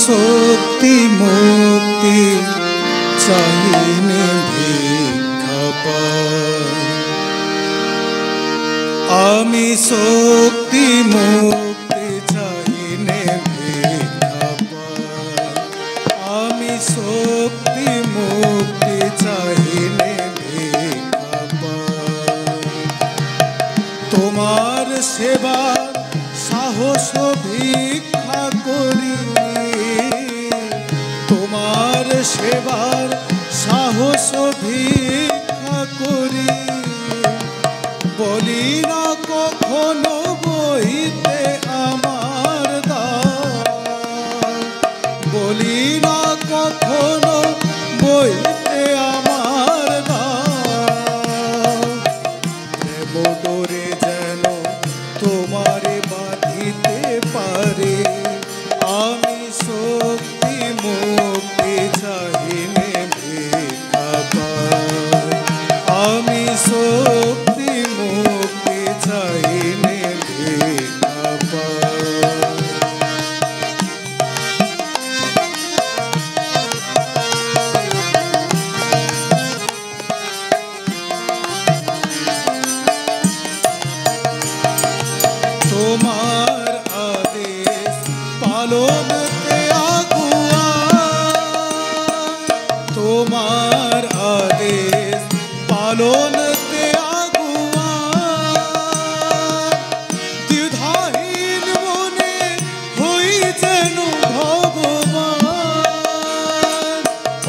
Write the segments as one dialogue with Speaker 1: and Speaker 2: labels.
Speaker 1: শক্তি মুক্তি চাহিনে ভিক্ষা পাই। আমি শক্তি মুক্তি চাহিনে ভিক্ষা পাই। আমি শক্তি মুক্তি চাহিনে ভিক্ষা পাই। তোমার সেবার সাহস ভিক্ষা করি, তোমার সেবার সাহস ভিক্ষা করি। বলি না কখনো বইতে আমার দায়, বলি না কখনো বইতে আমার দায়। ডোরে যেন তোমারে বাঁধিতে পারে। আমি শক্তি মুক্তি চাহিনে ভিক্ষা পাই। আমি শক্তি মুক্তি চাহিনে ভিক্ষা পাই। তোমার আদেশ পালনতে আগুয়া, তোমার আদেশ পালনতে আগুয়া। দ্বিধাহীন মনে হই যেন ভগবান।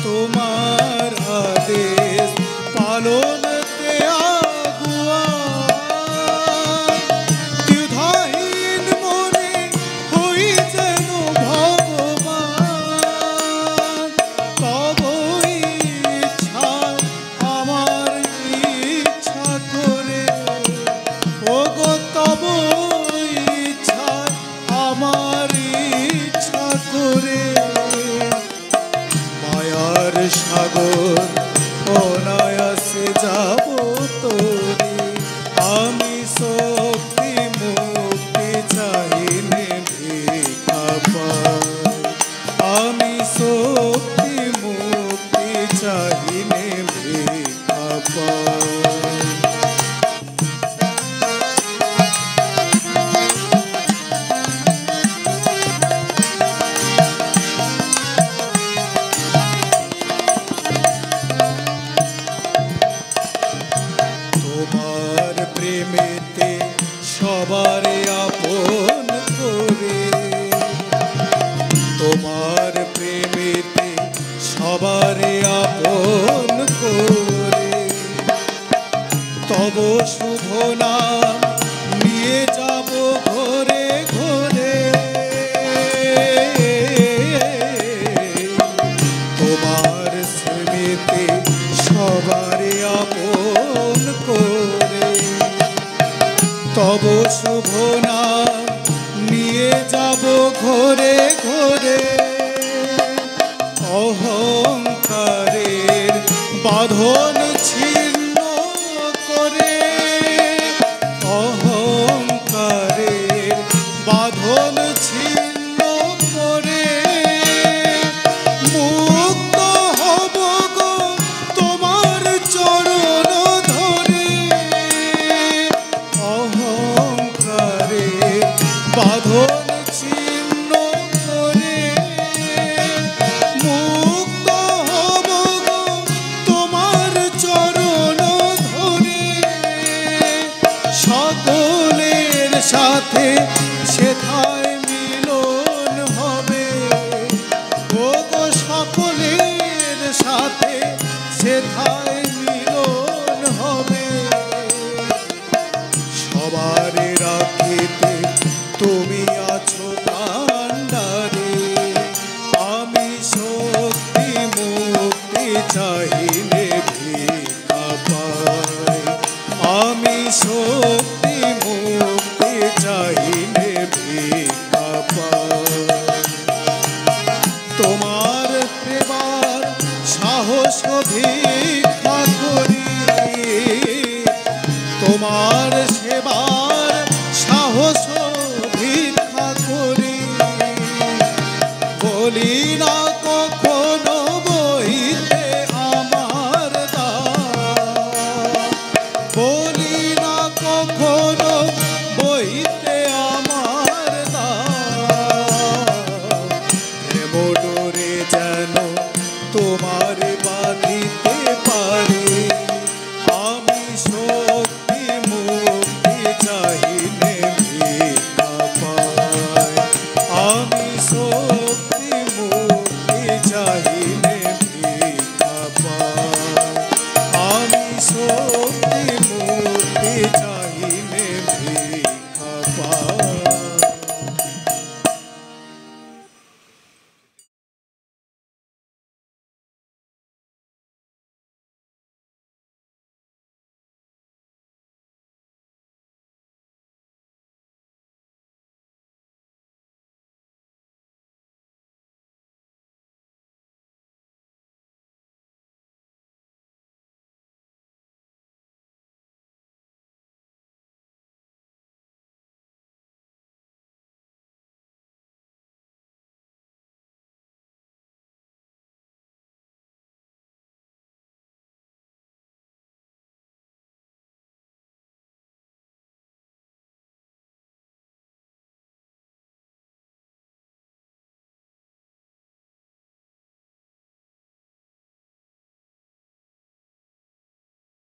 Speaker 1: তোমার আদেশ পালনতে আগুয়া। দ্বিধাহীন মনে হই যেন ভগবান। তব ইচ্ছা আমার ইচ্ছা করে, ওগো তব ইচ্ছা আমার ইচ্ছা করে। মায়ার সাগর অনায়াসে যাব তোরে। আমি শক্তি মুক্তি চাহিনে ভিক্ষা পাই। আমি শক্তি মুক্তি চাহিনে ভিক্ষা পাই। তোমার প্রেমেতে সবারে আপন করে, তোমার প্রেমেতে সবারে আপন করে। তব শুভ নাম নিয়ে যাব ঘরে ঘরে। তোমার স্মৃতি সবারে আপন করে। তব শুভ নাম নিয়ে যাব ঘরে ঘরে। অহংকারের বাঁধন ছিন্ন করে, অহংকারের বাঁধন ছিন্ন করে। মুক্ত হব গো তোমার চরণ ধরে। অহংকারের বাঁধন ছিন্ন করে। মুক্ত হব গো তোমার চরণ ধরে। সকলের সাথে সেথায় মিলন হবে, ওগো সকলের সাথে সেথায় মিলন হবে। সবারে রাখিতে তুমি আছো কান্ডারে। আমি শক্তি মুক্তি চাহিনে ভিক্ষা পাই। আমি শক্তি মুক্তি চাহিনে ভিক্ষা পাই। তোমার সেবার সাহস ভিক্ষা করি, তোমার সেবার সাহস ভিক্ষা করি। বাঁধিতে পারি আমি